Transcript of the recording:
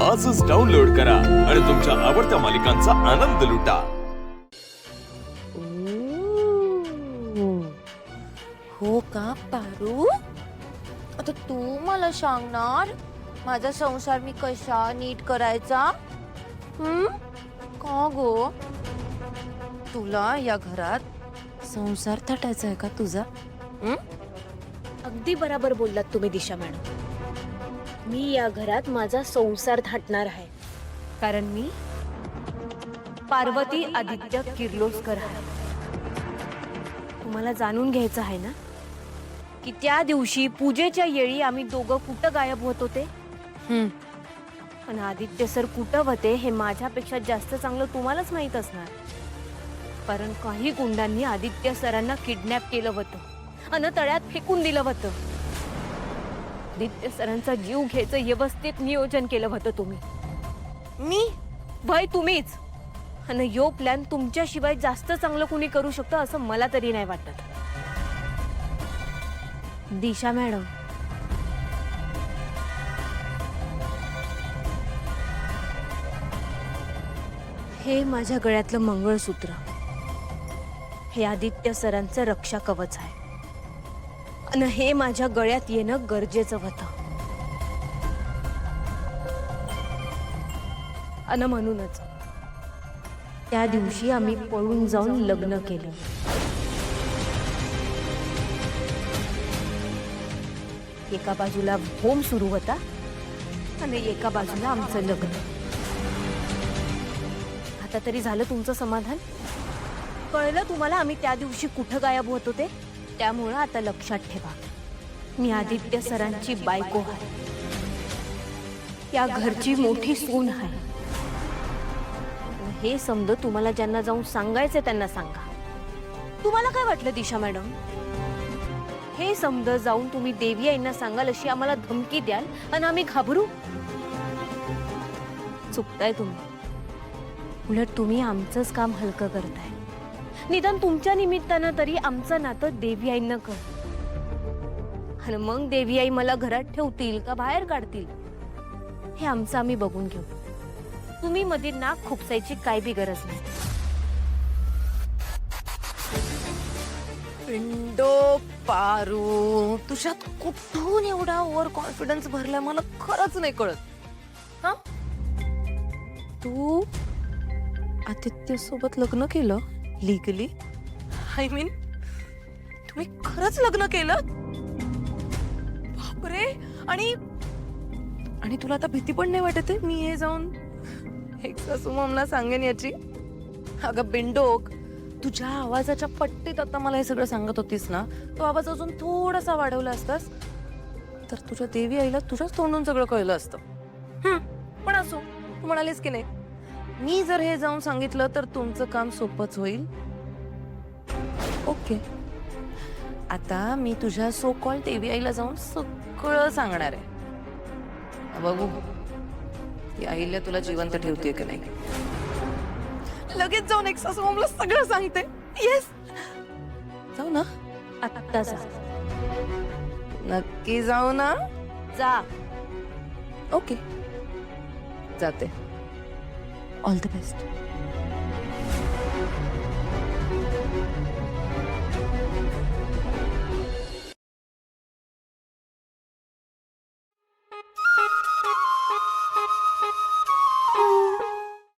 आजच डाउनलोड करा आणि तुमच्या आवडत्या मालिकांचा आनंद लुटा। हो का पारू? आता तू मला सांगणार माझा संसार मी कशा नीट करायचा? का गो? तुला या घरात संसार थाटायचा आहे का तुझा? अगदी बरोबर बोललात तुम्ही दिशा मॅडम। मी या घरात माझा संसार थाटणार आहे, कारण मी पार्वती आदित्य किर्लोस्कर आहे। तुम्हाला जाणून घ्यायचं आहे ना की त्या दिवशी पूजेच्या वेळी आम्ही दोघं कुठं गायब होत होते? पण आदित्य सर कुठं होते हे माझ्यापेक्षा जास्त चांगलं तुम्हालाच माहित असणार, कारण काही गुंडांनी आदित्य सरांना किडनॅप केलं होतं आणि तळ्यात फेकून दिलं होतं। आदित्य सरांचा जीव घ्यायचं व्यवस्थित नियोजन केलं होतं तुम्ही। मी भाई तुम्हीच। आणि यो प्लॅन तुमच्याशिवाय जास्त चांगलं कुणी करू शकतं असं मला तरी नाही वाटत। दिशा मॅडम, हे माझ्या गळ्यातलं मंगळसूत्र हे आदित्य सरांचं रक्षा कवच आहे आणि हे माझ्या गळ्यात येणं गरजेचं होतं। आणि म्हणूनच त्या दिवशी आम्ही पळून जाऊन लग्न केलं। एका बाजूला होम सुरू होता आणि एका बाजूला आमचं लग्न। आता तरी झालं तुमचं समाधान? कळलं तुम्हाला आम्ही त्या दिवशी कुठं गायब होत होते? त्यामुळे आता लक्षात ठेवा, मी आदित्य सरांची बायको आहे, या घरची मोठी सून आहे। हे समज तुम्हाला ज्यांना जाऊन सांगायचं त्यांना सांगा। तुम्हाला काय वाटलं दिशा मॅडम? हे समज जाऊन तुम्ही देवी आईंना सांगाल अशी आम्हाला धमकी द्याल आणि आम्ही घाबरू? चुकताय तुम्ही। उलट तुम्ही आमचंच काम हलकं करताय। निदान तुमच्या निमित्तानं तरी आमचं नातं देवी आईंना कळ, आणि मग देवी आई मला घरात ठेवतील का बाहेर काढतील हे आमचं आम्ही बघून घेऊ। तुम्ही मध्ये नाक खुपसायची काय बी गरज नाही। पिंडो पारू, तुझ्यात कुठून एवढा ओव्हर कॉन्फिडन्स भरलाय मला खरंच नाही कळत। हा, तू आदित्य सोबत लग्न केलं लीगली? आय मीन तुम्ही खरंच लग्न केलं? बापरे! आणि तुला आता भीती पण नाही वाटत आहे मी हे जाऊन एक सासू ममला सांगेन याची? अगं बिंडोक, तुझ्या आवाजाच्या पट्टीत आता मला हे सगळं सांगत होतीस ना, तो आवाज अजून थोडासा वाढवला असतास तर तुझ्या देवी आईला तुझ्याच तोंडून सगळं कळलं असतं। पण असो, तू म्हणालीस की नाही, मी जर हे जाऊन सांगितलं तर तुमचं काम सोपंच होईल। ओके, आता मी तुझ्या सो कॉल्ड देवी आईला जाऊन सगळं सांगणार आहे। बघू ती आईला तुला जिवंत ठेवते की नाही। लगेच जाऊन एक सासू ममला सगळं सांगते। येस, जाऊ ना? आत्ता जा। नक्की जाऊ ना? जा। ओके, जाते। All the best.